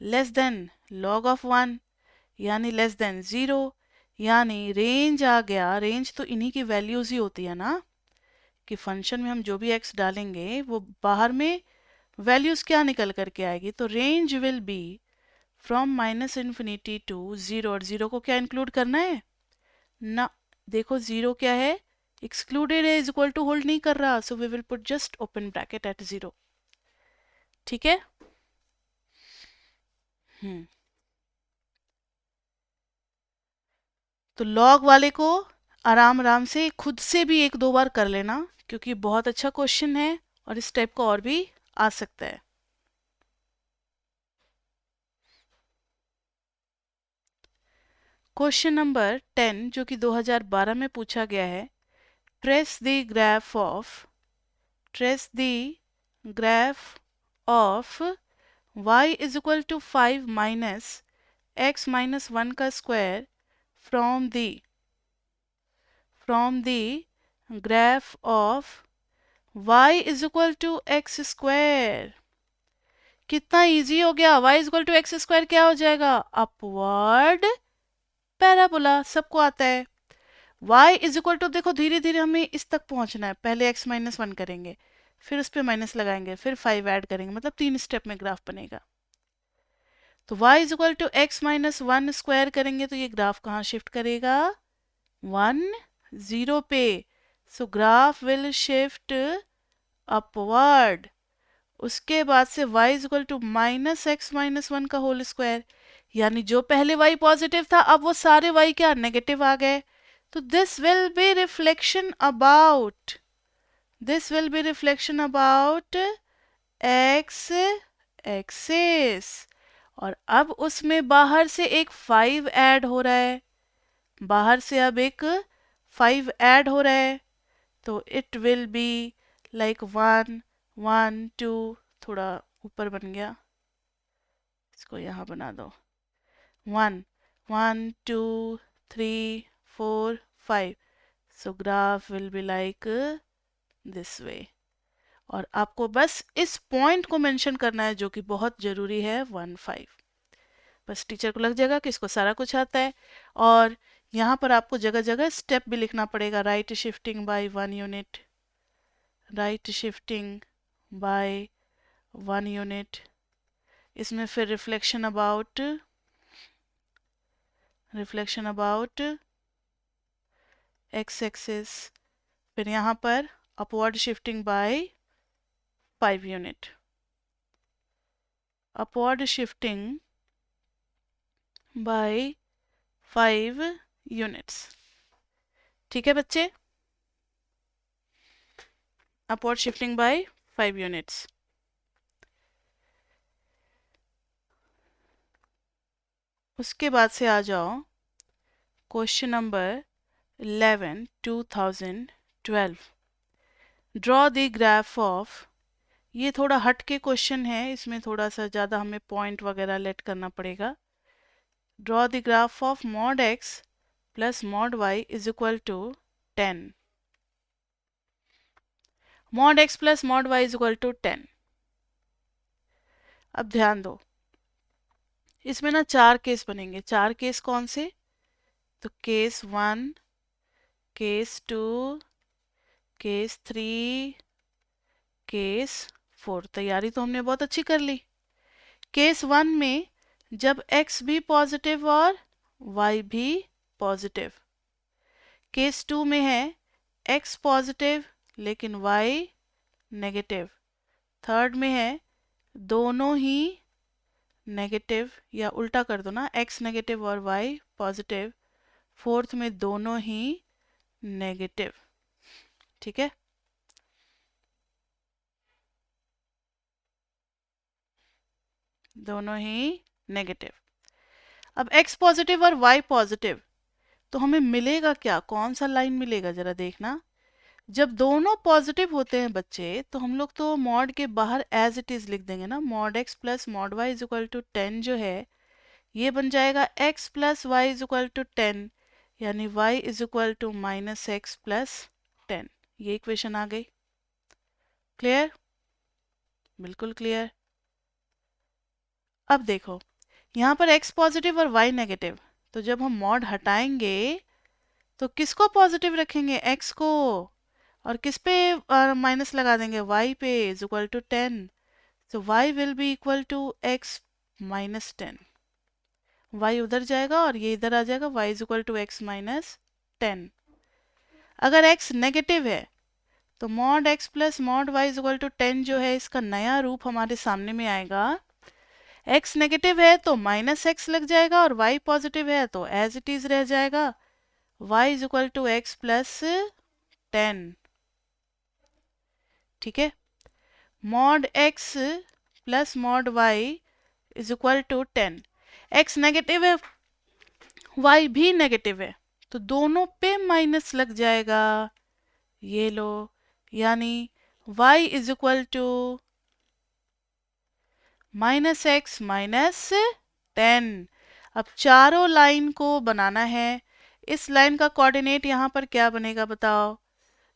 लेस देन लॉग ऑफ 1, यानी लेस देन 0। यानी रेंज आ गया, रेंज तो इन्हीं की वैल्यूज ही होती है ना, कि फंक्शन में हम जो भी x डालेंगे वो बाहर में वैल्यूज क्या निकल करके आएगी। तो range will be from minus infinity to 0, और 0 को क्या इंक्लूड करना है ना। देखो 0 क्या है, एक्सक्लूडेड है, इज इक्वल टू होल्ड नहीं कर रहा, so we will put just open bracket at 0। ठीक है। तो लॉग वाले को आराम आराम से खुद से भी एक दो बार कर लेना, क्योंकि बहुत अच्छा क्वेश्चन है और इस टाइप का और भी आ सकता है। क्वेश्चन नंबर 10 जो कि 2012 में पूछा गया है, trace the graph of y is equal to 5 minus x minus 1 का square from the graph of y is equal to x square. कितना इजी हो गया, y is equal to x square क्या हो जाएगा, अपवर्ड पैराबोला, सबको आता है। y इज इक्वल टू, देखो धीरे धीरे हमें इस तक पहुंचना है, पहले x माइनस 1 करेंगे, फिर उस पर माइनस लगाएंगे, फिर 5 ऐड करेंगे, मतलब 3 स्टेप में ग्राफ बनेगा। तो y is equal to x minus 1 square करेंगे तो ये ग्राफ कहाँ शिफ्ट करेगा, 1 0 पे। So graph will shift upward. उसके बाद से y is equal to minus x minus 1 का होल स्क्वायर, यानी जो पहले y पॉजिटिव था अब वो सारे y क्या नेगेटिव आ गए। तो this will be reflection about x axis. और अब उसमें बाहर से एक 5 ऐड हो रहा है, बाहर से अब एक 5 ऐड हो रहा है, तो इट विल बी लाइक 1 1 2, थोड़ा ऊपर बन गया, इसको यहाँ बना दो, 1 1 2 3 4 5। सो graph will be like this वे। और आपको बस इस पॉइंट को मेंशन करना है जो कि बहुत जरूरी है, 1 5। बस टीचर को लग जाएगा कि इसको सारा कुछ आता है। और यहाँ पर आपको जगह जगह स्टेप भी लिखना पड़ेगा, right shifting by 1 unit, right shifting by 1 unit. इसमें फिर रिफ्लेक्शन अबाउट एक्स एक्सिस, फिर यहाँ पर upward shifting by 5 unit, upward shifting by 5 units. ठीक है बच्चे, अपवर्ड शिफ्टिंग बाय 5 यूनिट्स। उसके बाद से आ जाओ question number 11 2012, draw the graph of. ये थोड़ा हट के क्वेश्चन है, इसमें थोड़ा सा ज़्यादा हमें पॉइंट वगैरह लेट करना पड़ेगा। Draw the graph of mod x plus mod y is equal to 10, mod x plus mod y is equal to 10। अब ध्यान दो, इसमें ना 4 केस बनेंगे। 4 केस कौन से? तो केस 1, केस 2, केस 3, केस 4। तैयारी तो हमने बहुत अच्छी कर ली। केस 1 में जब x भी पॉजिटिव और y भी पॉजिटिव। केस 2 में है x पॉजिटिव लेकिन y नेगेटिव। थर्ड में है दोनों ही नेगेटिव, या उल्टा कर दो ना, x नेगेटिव और y पॉजिटिव। फोर्थ में दोनों ही नेगेटिव। ठीक है, दोनों ही नेगेटिव। अब x पॉजिटिव और y पॉजिटिव, तो हमें मिलेगा क्या? कौन सा लाइन मिलेगा जरा देखना। जब दोनों पॉजिटिव होते हैं बच्चे, तो हम लोग तो मॉड के बाहर एज इट इज लिख देंगे ना। Mod x plus mod y is equal to 10 जो है, ये बन जाएगा x plus y is equal to 10, यानी y is equal to minus x plus 10। ये इक्वेशन आ गई। क्लियर? बिल्कुल क्लियर। अब देखो, यहाँ पर x पॉजिटिव और y नेगेटिव, तो जब हम मॉड हटाएंगे तो किसको पॉजिटिव रखेंगे? x को। और किस पे माइनस लगा देंगे? y पे, इज इक्वल टू 10। तो y will be equal to x minus 10। y उधर जाएगा और ये इधर आ जाएगा, y is equal to x minus 10। अगर x नेगेटिव है तो mod x plus mod y is equal to 10 जो है, इसका नया रूप हमारे सामने में आएगा। x नेगेटिव है तो माइनस एक्स लग जाएगा, और y पॉजिटिव है तो एज इट इज रह जाएगा, y is equal to x plus 10। ठीक है, mod x plus mod y is equal to 10। x negative है, y भी नेगेटिव है, तो दोनों पे माइनस लग जाएगा। ये लो, यानी y is equal to minus x minus 10। अब चारों लाइन को बनाना है। इस लाइन का कोऑर्डिनेट यहाँ पर क्या बनेगा बताओ?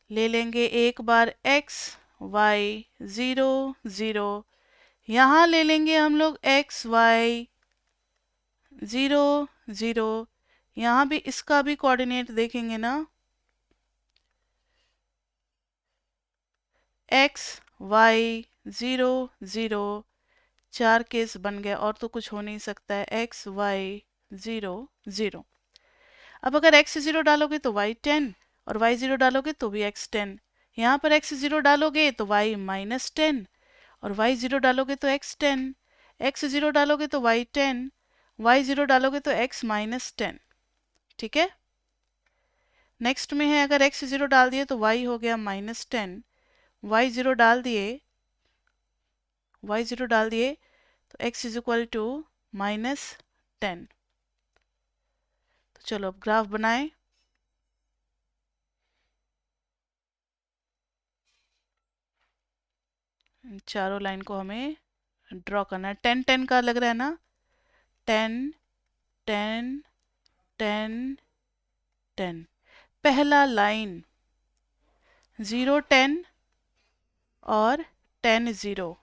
ले लेंगे एक बार x y 0 0, यहाँ ले लेंगे हम लोग x y 0 0, यहाँ भी इसका भी कोऑर्डिनेट देखेंगे ना, x y 0 0। 4 केस बन गया, और तो कुछ हो नहीं सकता है। x y 0 0। अब अगर x 0 डालोगे तो y 10, और y 0 डालोगे तो भी x 10। यहाँ पर x 0 डालोगे तो y माइनस 10, और y 0 डालोगे तो x 10। x 0 डालोगे तो y 10, y 0 डालोगे तो x माइनस 10। ठीक है, नेक्स्ट में है, अगर x 0 डाल दिए तो y हो गया माइनस 10, y 0 डाल दिए, y 0 डाल दिए तो x is equal to minus 10। तो चलो अब ग्राफ बनाएं। चारों लाइन को हमें ड्रॉ करना है। 10 10 का लग रहा है ना, 10 10 10 10। पहला लाइन 0 10 और 10 0,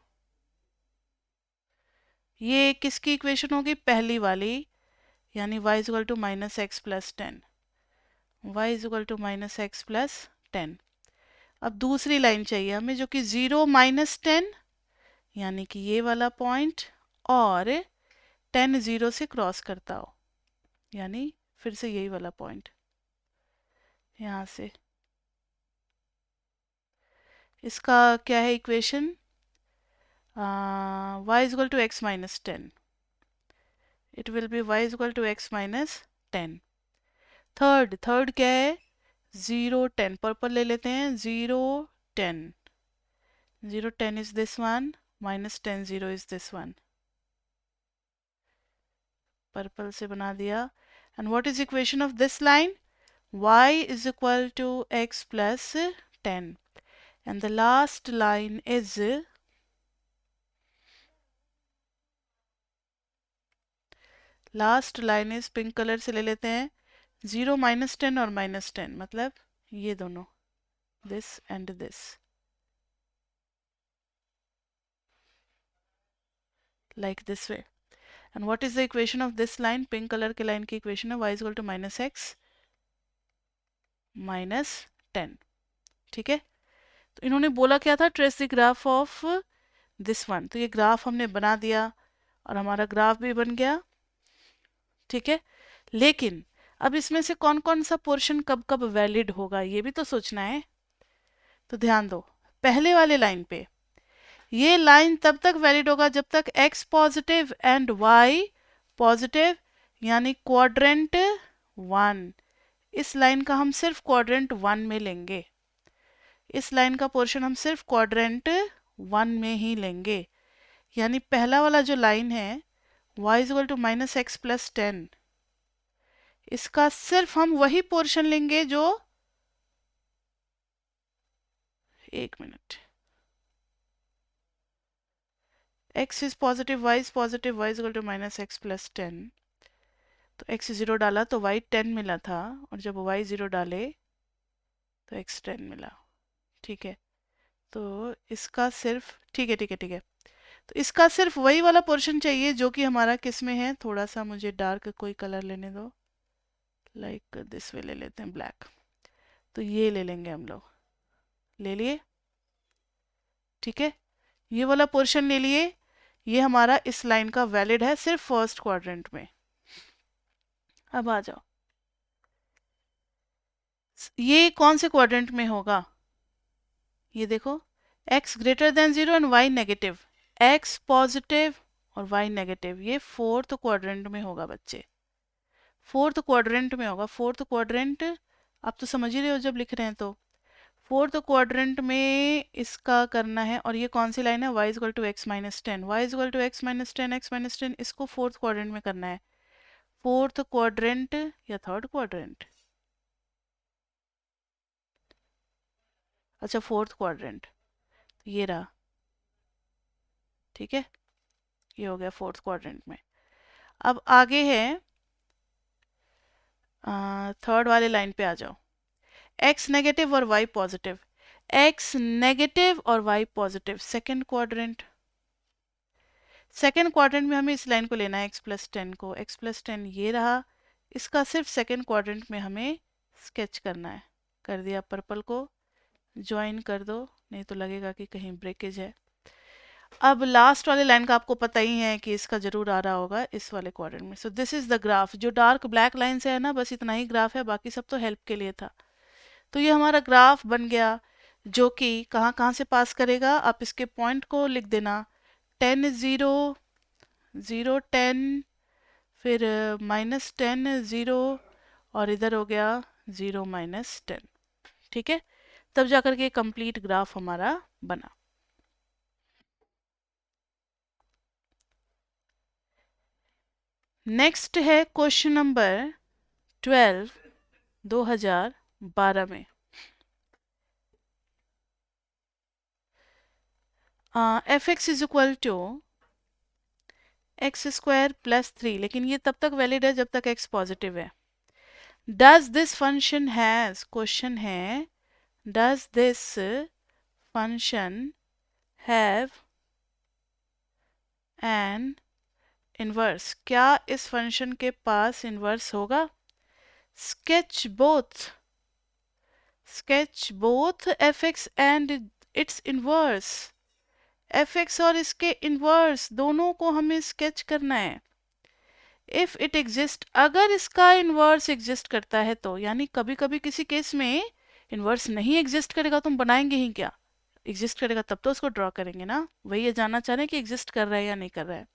ये किसकी इक्वेशन होगी? पहली वाली, यानी y is equal to minus x plus 10। y is equal to minus x plus 10। अब दूसरी लाइन चाहिए हमें, जो कि 0 माइनस 10, यानी कि ये वाला पॉइंट, और 10 0 से क्रॉस करता हो, यानी फिर से यही वाला पॉइंट यहाँ से। इसका क्या है equation? y is equal to x minus 10। It will be y is equal to x minus 10। Third क्या है? 0 10। पर्पल ले लेते हैं। 0 10, 0 10 is this one, minus 10 0 is this one. Purple से बना दिया। And what is equation of this line? Y is equal to x plus 10. And the last line is pink colour से ले लेते हैं। 0 माइनस 10 और माइनस 10, मतलब ये दोनों, this and this। like this way. And what is the equation of this line? Pink colour के line की इक्वेशन है y is equal to minus x minus 10. ठीक है, तो इन्होंने बोला क्या था? Trace the graph of this one. तो ये ग्राफ हमने बना दिया और हमारा ग्राफ भी बन गया. ठीक है, लेकिन अब इसमें से कौन कौन सा पोर्शन कब कब वैलिड होगा ये भी तो सोचना है. तो ध्यान दो, पहले वाले लाइन पे ये लाइन तब तक वैलिड होगा जब तक x positive and y positive, यानी क्वाड्रेंट 1. इस लाइन का हम सिर्फ क्वाड्रेंट 1 में लेंगे. इस लाइन का पोर्शन हम सिर्फ क्वाड्रेंट 1 में ही लेंगे. यानी पहला वाला जो लाइन है y is equal to minus x plus 10, इसका सिर्फ हम वही पोर्शन लेंगे जो, एक minute, x is positive y is positive, y is equal to minus x plus 10. तो x 0 डाला तो y 10 मिला था, और जब y 0 डाले तो x 10 मिला. ठीक है, तो इसका सिर्फ, ठीक है ठीक है ठीक है, तो इसका सिर्फ वही वाला पोर्शन चाहिए जो कि हमारा किस में है. थोड़ा सा मुझे डार्क कोई कलर लेने दो, लाइक दिस वे ले लेते हैं, ब्लैक. तो ये ले लेंगे हम लोग, ले लिए. ठीक है, ये वाला पोर्शन ले लिए. ये हमारा इस लाइन का वैलिड है सिर्फ फर्स्ट क्वाड्रेंट में. अब आ जाओ, ये कौन से क्वाड्रेंट में होगा? ये देखो, x greater than 0 and y negative. x positive और y नेगेटिव, ये फोर्थ क्वाड्रेंट में होगा बच्चे. फोर्थ क्वाड्रेंट में होगा. फोर्थ क्वाड्रेंट आप तो समझ ही रहे हो जब लिख रहे हैं. तो फोर्थ क्वाड्रेंट में इसका करना है. और ये कौन सी लाइन है? y is equal to x minus 10. Y is equal to x minus 10, x minus 10, इसको फोर्थ क्वाड्रेंट में करना है. फोर्थ क्वाड्रेंट या थर्ड क्वाड्रेंट? अच्छा, फोर्थ क्वाड्रेंट. ये रहा. ठीक है, ये हो गया फोर्थ क्वाड्रेंट में. अब आगे है थर्ड वाले लाइन पे आ जाओ. x नेगेटिव और y पॉजिटिव. x नेगेटिव और y positive, second quadrant. Second quadrant में हमें इस लाइन को लेना है, x प्लस 10 को. x प्लस 10 ये रहा. इसका सिर्फ सेकेंड क्वाड्रेंट में हमें स्केच करना है. कर दिया, पर्पल को ज्वाइन कर दो, नहीं तो लगेगा कि कहीं ब्रेकेज है. अब लास्ट वाले लाइन का आपको पता ही है कि इसका जरूर आ रहा होगा इस वाले क्वाड्रेंट में. सो दिस इज द ग्राफ. जो डार्क ब्लैक लाइन से है ना, बस इतना ही ग्राफ है, बाकी सब तो हेल्प के लिए था. तो ये हमारा ग्राफ बन गया, जो कि कहाँ कहाँ से पास करेगा. आप इसके पॉइंट को लिख देना, 10 0 0 10, फिर माइनस 10 0, और इधर हो गया 0 माइनस 10. ठीक है, तब जाकर के कंप्लीट ग्राफ हमारा बना. नेक्स्ट है क्वेश्चन नंबर 12 2012 में. F x is equal to x square plus 3, लेकिन ये तब तक वैलिड है जब तक x पॉजिटिव है. Does this function has, question है, does this function have an inverse. क्या इस फंक्शन के पास इनवर्स होगा? Sketch both f x and its inverse. F x और इसके इनवर्स दोनों को हमें स्केच करना है. इफ इट एग्जिस्ट, अगर इसका इनवर्स एग्जिस्ट करता है तो, यानी कभी कभी किसी केस में इनवर्स नहीं एग्जिस्ट करेगा तो हम बनाएंगे ही क्या? एग्जिस्ट करेगा तब तो उसको ड्रॉ करेंगे ना. वही ये जानना चाह रहे हैं कि एग्जिस्ट कर रहा है या नहीं कर रहा है.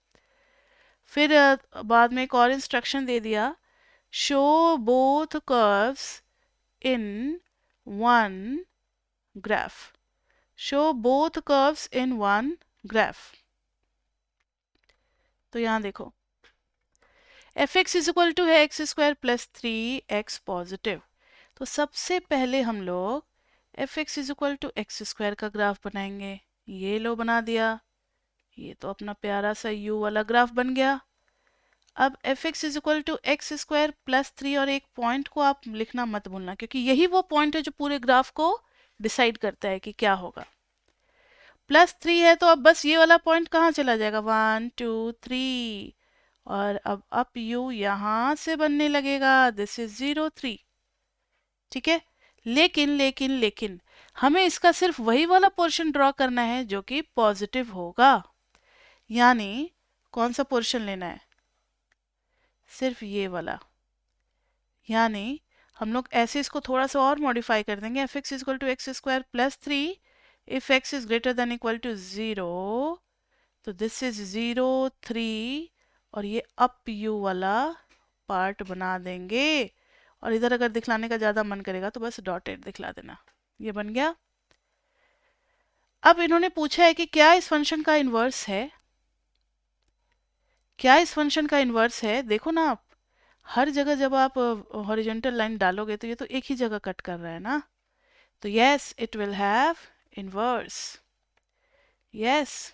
फिर बाद में एक और इंस्ट्रक्शन दे दिया, show both curves in one graph. Show both curves in one graph. तो यहां देखो, f x is equal to है x square plus 3x positive. तो सबसे पहले हम लोग f x is equal to x square का ग्राफ बनाएंगे. ये लो बना दिया. ये तो अपना प्यारा सा u वाला ग्राफ बन गया. अब f x is equal to x square plus 3, और एक पॉइंट को आप लिखना मत भूलना, क्योंकि यही वो पॉइंट है जो पूरे ग्राफ को डिसाइड करता है कि क्या होगा. +3 है तो अब बस ये वाला पॉइंट कहाँ चला जाएगा, 1 2 3, और अब अप यू यहां से बनने लगेगा, दिस इज 0 3। ठीक है, लेकिन लेकिन लेकिन हमें इसका सिर्फ वही वाला पोर्शन ड्रॉ करना है जो कि पॉजिटिव होगा। यानी कौन सा पोर्शन लेना है, सिर्फ ये वाला। यानी हम लोग ऐसे इसको थोड़ा सा और मॉडिफाई कर देंगे, f x equal to x square plus 3 if x is greater than equal to 0, तो दिस इज 0 3, और ये अप यू वाला पार्ट बना देंगे। और इधर अगर दिखलाने का ज़्यादा मन करेगा तो बस डॉटेड दिखला देना, ये बन गया। अब इन्होंने पूछा है कि क्या इस फंक्शन का इन्वर्स है, क्या इस फंक्शन का इन्वर्स है। देखो ना आप, हर जगह जब आप हॉरिजॉन्टल लाइन डालोगे तो ये तो एक ही जगह कट कर रहा है ना, तो yes it will have inverse, yes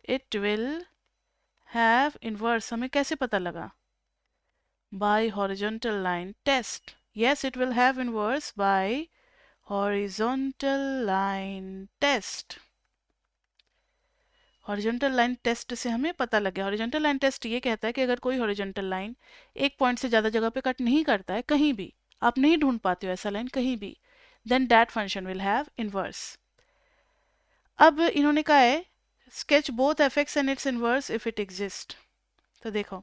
it will have inverse. हमें कैसे पता लगा, by horizontal line test. Yes it will have inverse by horizontal line test. Horizontal line test से हमें पता लग गया। हॉरिजॉन्टल लाइन टेस्ट ये कहता है कि अगर कोई हॉरिजॉन्टल लाइन एक पॉइंट से ज़्यादा जगह पे कट नहीं करता है, कहीं भी आप नहीं ढूंढ पाते हो ऐसा लाइन कहीं भी, then that function will have inverse. अब इन्होंने कहा है sketch both f x and its inverse if it exist. तो देखो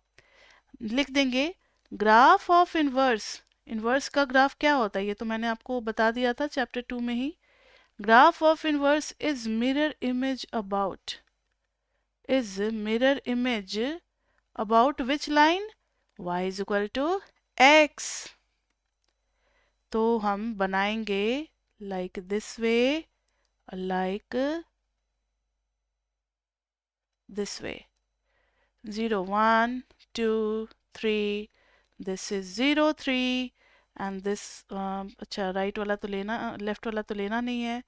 लिख देंगे ग्राफ ऑफ इनवर्स। इनवर्स का ग्राफ क्या होता है ये तो मैंने आपको बता दिया था चैप्टर 2 में ही। Graph of inverse is mirror image about, is mirror image about which line, y is equal to x। तो हम बनाएंगे like this way, like this way, 0 1 2 3, this is 0 3, and this अच्छा राइट वाला तो लेना, लेफ्ट वाला तो लेना नहीं है,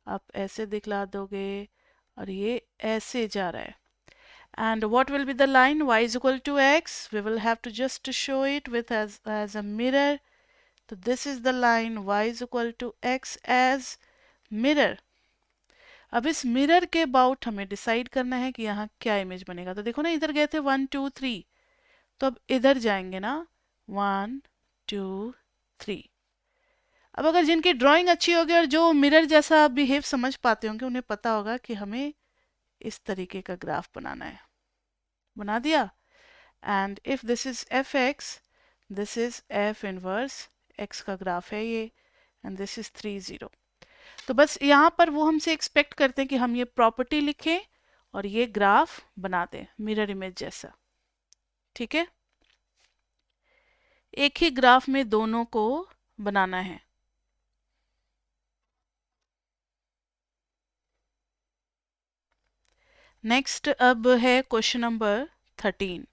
आप ऐसे दिखला दोगे और ये ऐसे जा रहा है। And what will be the line, y is equal to x, we will have to just show it with as a mirror. So this is the line y is equal to x as mirror। अब इस mirror के about हमें decide करना है कि यहाँ क्या image बनेगा। तो देखो ना इधर गए थे 1 2 3, तो अब इधर जाएंगे ना 1 2 3। अब अगर जिनकी ड्राइंग अच्छी होगी और जो मिरर जैसा बिहेव समझ पाते होंगे उन्हें पता होगा कि हमें इस तरीके का ग्राफ बनाना है। बना दिया। And if this is F x, this is F inverse x का ग्राफ है ये, एंड दिस इज 3 0। तो बस यहाँ पर वो हमसे एक्सपेक्ट करते हैं कि हम ये प्रॉपर्टी लिखें और ये ग्राफ बना दें मिरर इमेज जैसा। ठीक है, एक ही ग्राफ में दोनों को बनाना है। नेक्स्ट अब है क्वेश्चन नंबर 13।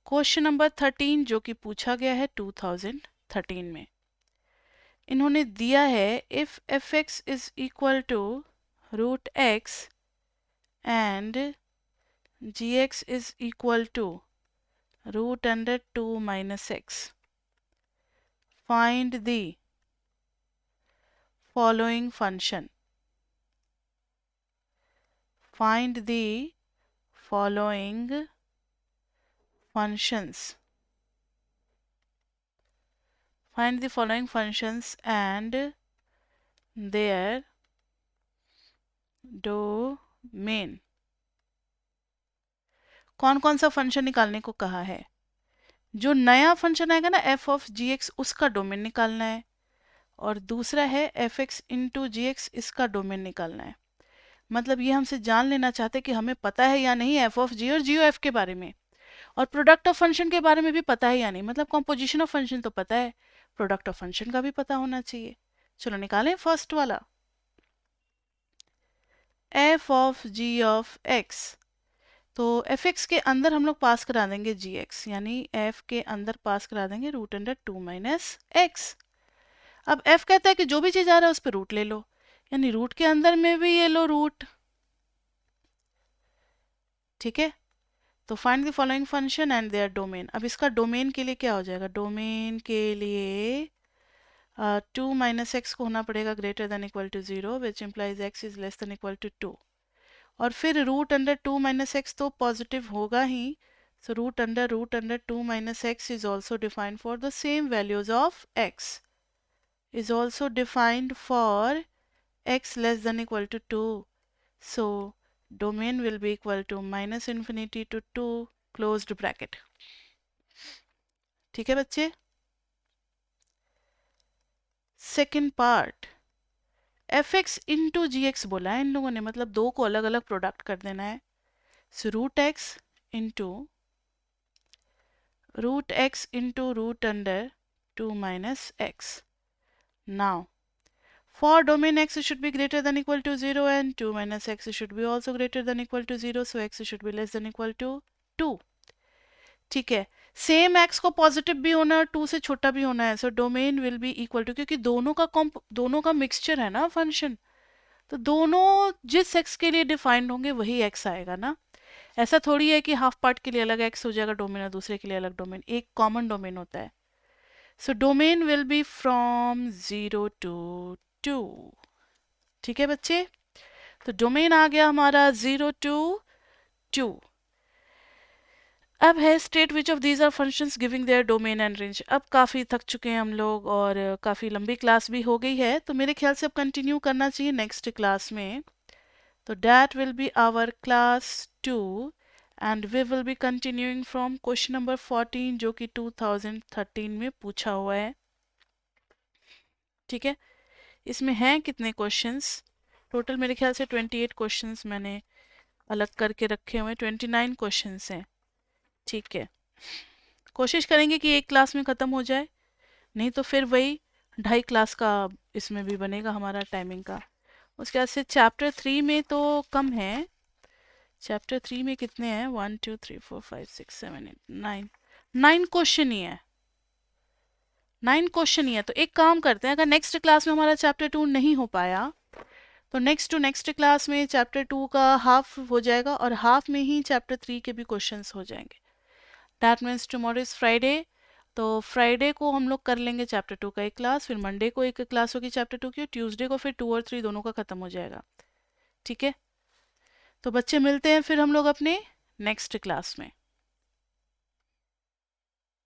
क्वेश्चन नंबर 13 जो कि पूछा गया है 2013 में। इन्होंने दिया है if F x is equal to root x and g x is equal to root under 2 minus x, find the following function, find the following functions, find the following functions and their domain। कौन कौन सा function निकालने को कहा है, जो नया function आएगा ना एफ ऑफ जी एक्स उसका डोमेन निकालना है, और दूसरा है एफ एक्स इंटू जी एक्स इसका डोमेन निकालना है। मतलब ये हमसे जान लेना चाहते कि हमें पता है या नहीं एफ ऑफ जी और जी एफ के बारे में, और प्रोडक्ट ऑफ फंक्शन के बारे में भी पता है या नहीं। मतलब कॉम्पोजिशन ऑफ फंक्शन तो पता है, प्रोडक्ट ऑफ फंक्शन का भी पता होना चाहिए। चलो निकालें फर्स्ट वाला, f of g of x. तो एफ एक्स के अंदर हम लोग पास करा देंगे जी एक्स, यानी एफ के अंदर पास करा देंगे रूट अंडर 2 माइनस एक्स। अब एफ कहता है कि जो भी चीज आ रहा है उस पर रूट ले लो, यानी रूट के अंदर में भी ये लो रूट। ठीक है, तो find the following function and there domain. अब इसका डोमेन के लिए क्या हो जाएगा, डोमेन के लिए 2 माइनस एक्स को होना पड़ेगा greater than equal to 0 which implies x is less than equal to 2, और फिर रूट अंडर 2 माइनस एक्स तो पॉजिटिव होगा ही, so root under 2 minus x is also defined for the same values of x, is also defined for x less than equal to 2, so domain will be equal to minus infinity to 2 closed bracket. ठीक है बच्चे. Second part, fx into जी x बोला है इन लोगों ने, मतलब दो को अलग अलग प्रोडक्ट कर देना है. So root x into root under 2 minus x. Now, for domain x should be greater than equal to 0 and 2 minus x should be also greater than equal to 0, so x should be less than equal to 2. ठीक है, same x को positive भी होना है और 2 से छोटा भी होना है, so domain will be equal to, क्योंकि दोनों का मिक्सचर है ना फंक्शन, तो दोनों जिस x के लिए डिफाइंड होंगे वही x आएगा ना. ऐसा थोड़ी है कि हाफ पार्ट के लिए अलग x हो जाएगा डोमेन और दूसरे के लिए अलग डोमेन, एक कॉमन डोमेन होता है. So domain will be from 0 to 2. ठीक है बच्चे, तो डोमेन आ गया हमारा 0 टू 2. अब है state which of these are functions giving their domain and range. अब काफ़ी थक चुके हैं हम लोग और काफ़ी लंबी क्लास भी हो गई है, तो मेरे ख्याल से अब कंटिन्यू करना चाहिए नेक्स्ट क्लास में. तो that will be our class 2 and we will be continuing from question number 14 जो कि 2013 में पूछा हुआ है. ठीक है, इसमें हैं कितने क्वेश्चंस टोटल? मेरे ख्याल से 28 क्वेश्चंस मैंने अलग करके रखे हुए हैं, 29 क्वेश्चंस हैं. ठीक है, कोशिश करेंगे कि एक क्लास में ख़त्म हो जाए, नहीं तो फिर वही 2.5 क्लास का इसमें भी बनेगा हमारा टाइमिंग का. उसके बाद से चैप्टर 3 में तो कम है. चैप्टर 3 में कितने हैं? 1 2 3 4 5 6 7 8 9 क्वेश्चन ही है. 9 क्वेश्चन ही है. तो एक काम करते हैं, अगर नेक्स्ट क्लास में हमारा चैप्टर 2 नहीं हो पाया तो नेक्स्ट क्लास में चैप्टर 2 का हाफ हो जाएगा और हाफ में ही चैप्टर 3 के भी क्वेश्चंस हो जाएंगे. That means tomorrow is Friday, तो फ्राइडे को हम लोग कर लेंगे चैप्टर 2 का एक क्लास, फिर मंडे को एक क्लास होगी चैप्टर 2 की, ट्यूसडे को फिर 2 और 3 दोनों का ख़त्म हो जाएगा. ठीक है, तो बच्चे मिलते हैं फिर हम लोग अपने नेक्स्ट क्लास में.